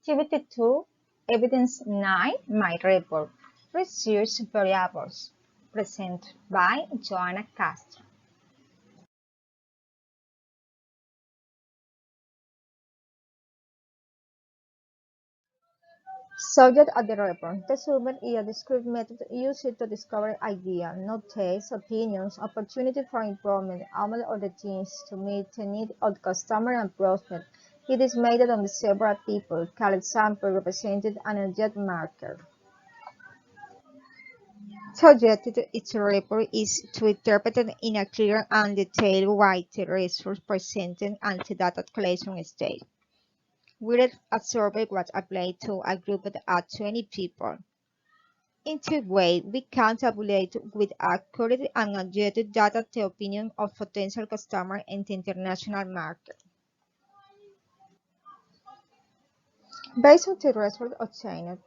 Activity 2, Evidence 9, My Report, Research Variables, presented by Joanna Castro. Subject of the report. The survey is a descriptive method used to discover ideas, notes, opinions, opportunities for improvement, among other things, to meet the needs of the customer and prospect. It is made on several people, called sample represented an object marker. Subject to its report is to interpret in a clear and detailed way the resource presented and the data collection stage. Where a survey was applied to a group of 20 people. In this way, we can tabulate with accurate and updated data the opinion of potential customers in the international market. Based on the results obtained,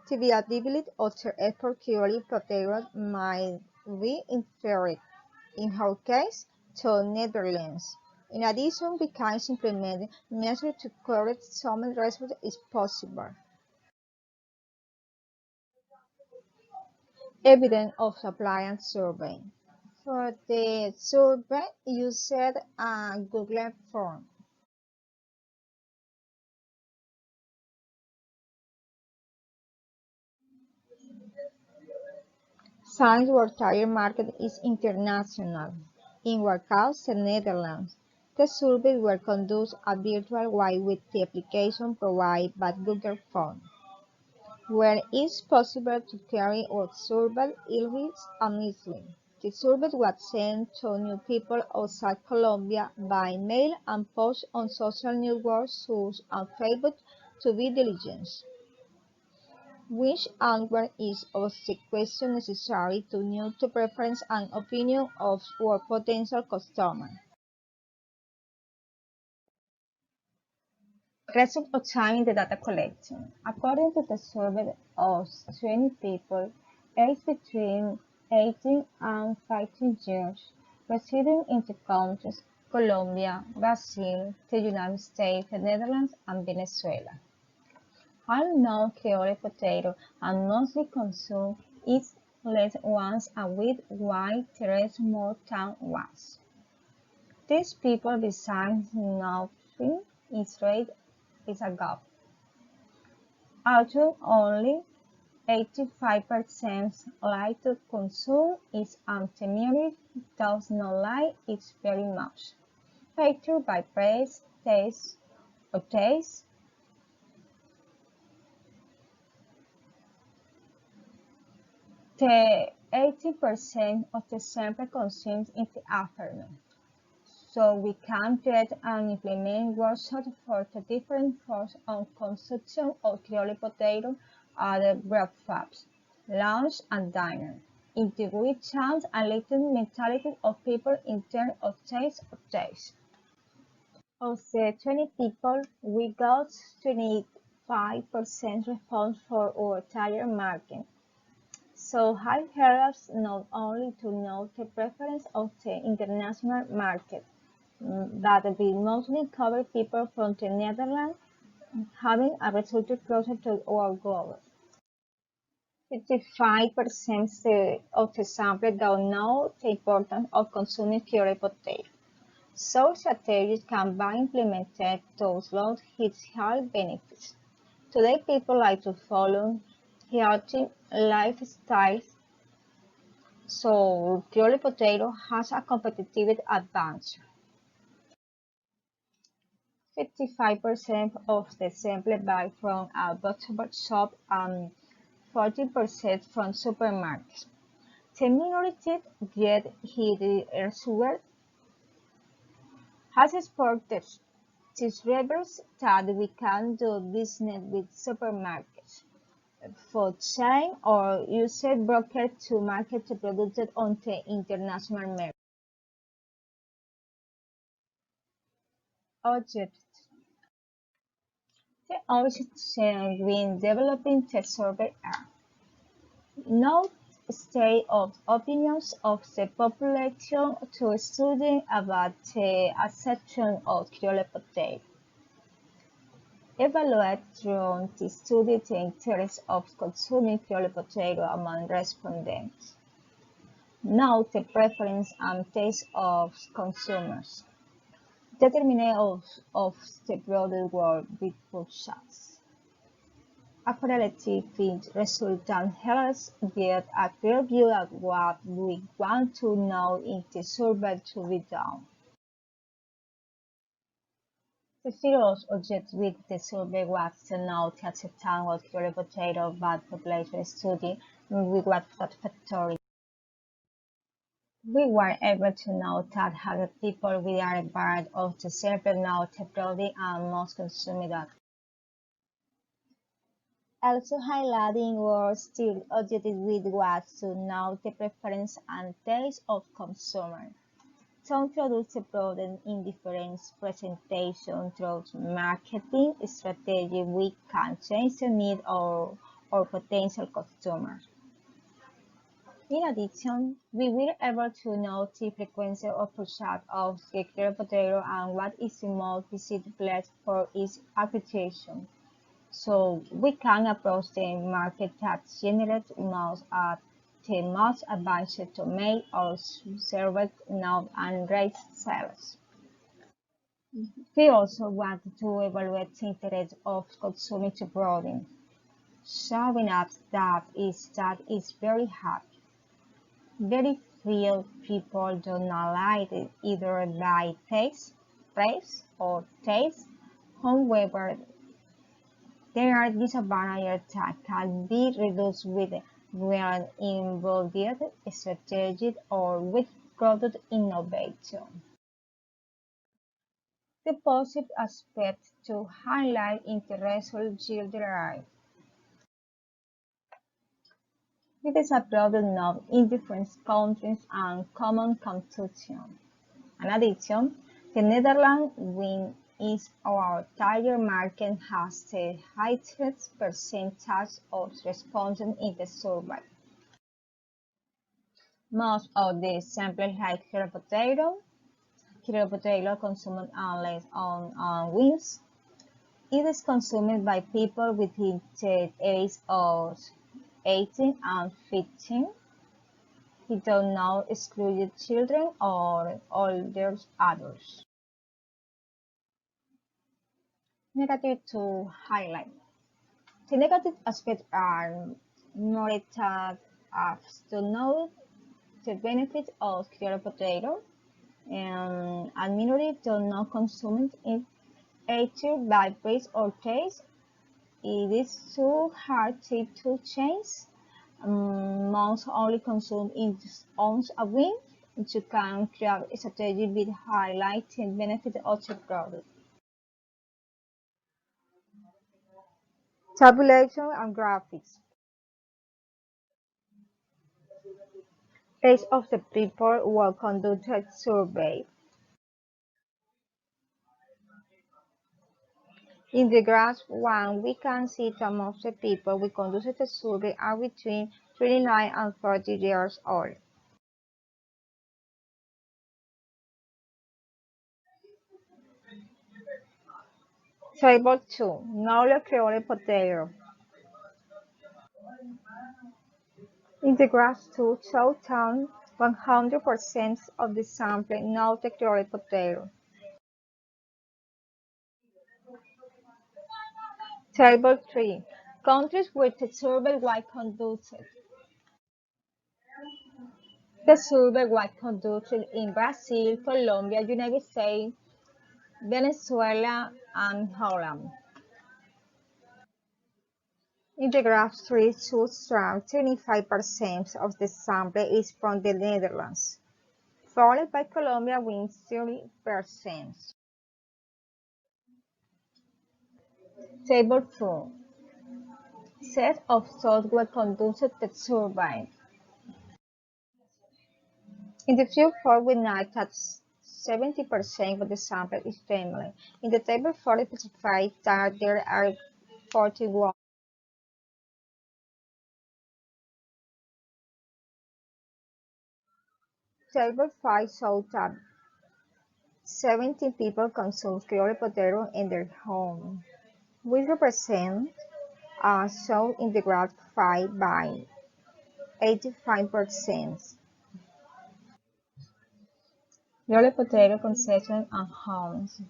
the viability of the export currently potato might be inferred, in our case, to Netherlands. In addition, we can implement measures to correct some results if possible. Evidence of appliance survey. For the survey, use a Google form. Since our target market is international, in our case, the Netherlands, the survey will conduct a virtual way with the application provided by Google Form, where it is possible to carry out survey images and easily. The survey was sent to new people outside Colombia by mail and posted on social networks such as Facebook to be diligent. Which answer is of the question necessary to know the preference and opinion of our potential customer? Result obtained in the data collection. According to the survey of 20 people aged between 18 and 50 years, residing in the countries Colombia, Brazil, the United States, the Netherlands, and Venezuela. Unknown Creole potato and mostly consumed eat less once a week while the rest more than once. These people, besides nothing, its rate is a gap. Although only 85% like to consume it and the minority does not like it very much. Factored by price, taste, or taste, the 80% of the sample consumed in the afternoon. So we can get and implement workshops for the different forms of consumption of Creole potato at the breakfast, lunch, and dinner. Integrate chance and latent mentality of people in terms of taste or taste. Of the 20 people, we got 25% response for our target market. So it helps not only to know the preference of the international market, but we mostly cover people from the Netherlands, having a result closer to our goal. 55% of the sample don't know the importance of consuming Creole potato. So strategies can be implemented to slow its health benefits. Today, people like to follow healthy lifestyles, so Creole potato has a competitive advantage. 55% of the sample buy from a vegetable shop and 40% from supermarkets. The minority get hit elsewhere has exported these rebels that we can do business with supermarkets, food chain, or use broker to market the product on the international market. Object. The objectives when developing the survey are: note state of opinions of the population to study, studying, about the acceptance of Creole potato. Evaluate through the study the interest of consuming criollo potato among respondents. Note the preference and taste of consumers. Determination of the product world with purchase. A correlative resultant helps get a clear view of what we want to know in the survey to be done. The first objective with the survey was to know the acceptance of the potato bad population study with what factors. We were able to note that half the people within a part of the survey know the product and most consume it. Also highlighting was still objective with was to know the preference and taste of consumers. Some products product in different presentation through marketing strategy we can change the need of our potential customers. In addition, we were able to note the frequency of purchase of the potato and what is the most visited place for its application. So we can approach the market that generates most at the most advanced to make our service now and raise sales. We also want to evaluate the interest of consuming to broaden, showing us that is very hard. Very few people do not like it either by taste, price, or taste. However, there are disadvantages that can be reduced with well-involved strategy or with product innovation. The positive aspects to highlight in the result yield derived. It is a product known in different countries and common consumption. In addition, the Netherlands win is our target market has the highest percentage of respondents in the survey. Most of the samples like kilo potato consumed unless on wins. It is consumed by people within the age of 18 and 15. It does not exclude children or older adults. Negative to highlight. The negative aspects are monetary as to know the benefits of criollo potato and a minority do not consume it either by price or taste. It is too hard to change. Most only consume in ounce a win. You can create a strategy with highlighting benefits of the product. Tabulation and graphics. Page of the people who conducted survey. In the graph 1, we can see that most of the people we conducted the survey are between 29 and 40 years old. Table 2. Knowledge creole potato. In the graph 2, show down 100% of the sample know the creole potato. Table 3. Countries where the survey was conducted. The survey was conducted in Brazil, Colombia, United States, Venezuela, and Holland. In the graph 3 shows around 25% of the sample is from the Netherlands, followed by Colombia with 30%. Table 4. Set of software conducted the survey. In the view 4, we note that 70% of the sample is female. In the table 4, it specifies that there are 41. Table 5 shows that 17 people consume criollo potato in their home. which represent shown in the graph 5 by 85%. Yellow potato conception and homes.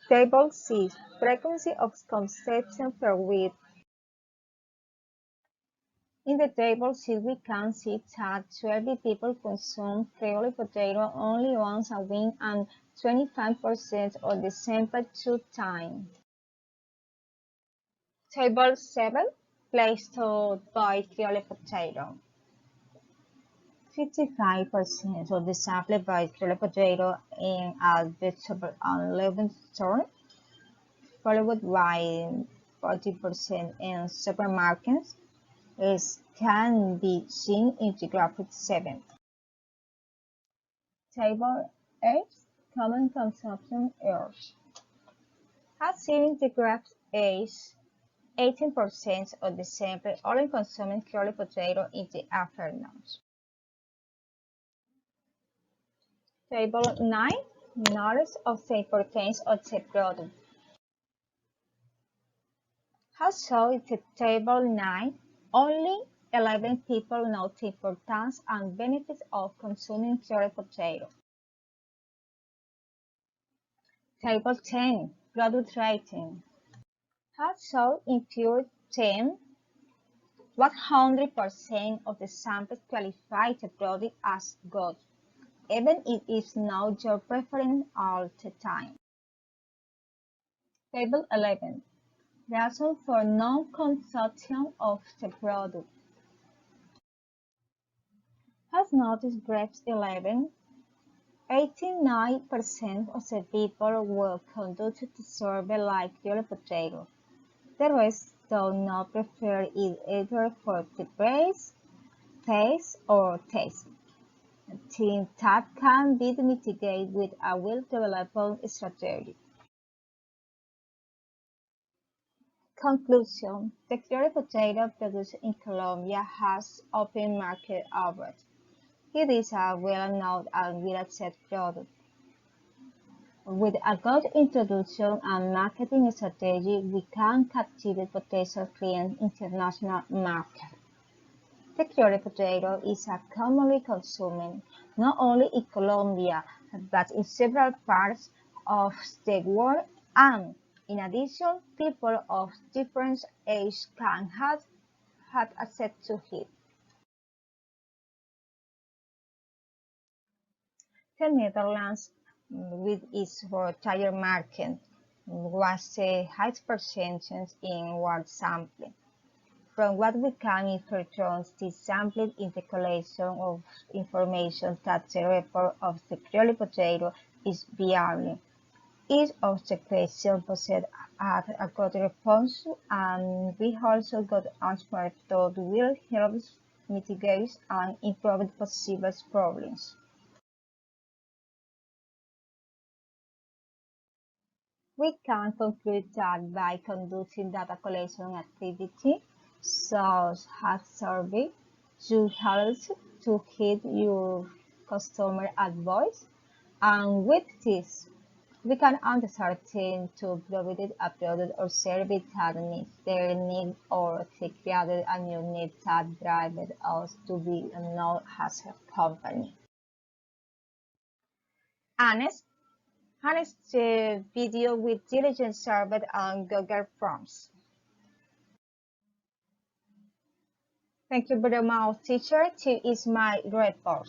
Table 6. Frequency of conception per week. In the table 6, we can see that 12 people consume Creole potato only once a week and 25% of the sample 2 times. Table 7. Place to buy Creole potato. 55% of the sample buys Creole potato in a vegetable and legume store, followed by 40% in supermarkets, as can be seen in the graphic 7. Table 8. Common consumption errors. As seen in the graph 8, 18% of the sample only consuming Creole potato in the afternoon. Table 9. Knowledge of the importance of the product. As shown in the Table 9, only 11 people know the importance and benefits of consuming Creole potato. Table 10. Product rating. As shown in Figure 10, 100% of the samples qualify the product as good, even if it's not your preference all the time. Table 11. Reason for non-consumption of the product. As noticed graph 11, 89% of the people will conduct the survey like Creole potato. The rest do not prefer it either for the price, taste, or taste. Things that can be mitigated with a well-developed strategy. Conclusion. The Creole potato produced in Colombia has open market average. It is a well-known and well-accepted product. With a good introduction and marketing strategy, we can captivate potential clients in the international market. The Creole potato is a commonly consumed not only in Colombia, but in several parts of the world, and in addition, people of different ages can have access to it. The Netherlands, with its entire market, was the highest percentage in world sampling. From what we can infer from this sampling is the collection of information that the report of the Creole potato is viable. Each of the questions possessed a good response, and we also got answers that will help mitigate and improve possible problems. We can conclude that by conducting data collection activity, such as survey, you help to hit your customer advice, and with this, we can understand to provide a product or service that meets their needs or to create a new need that drives us to be known as a company. Honest video with diligent survey on Google Forms. Thank you very much, teacher. This is my report.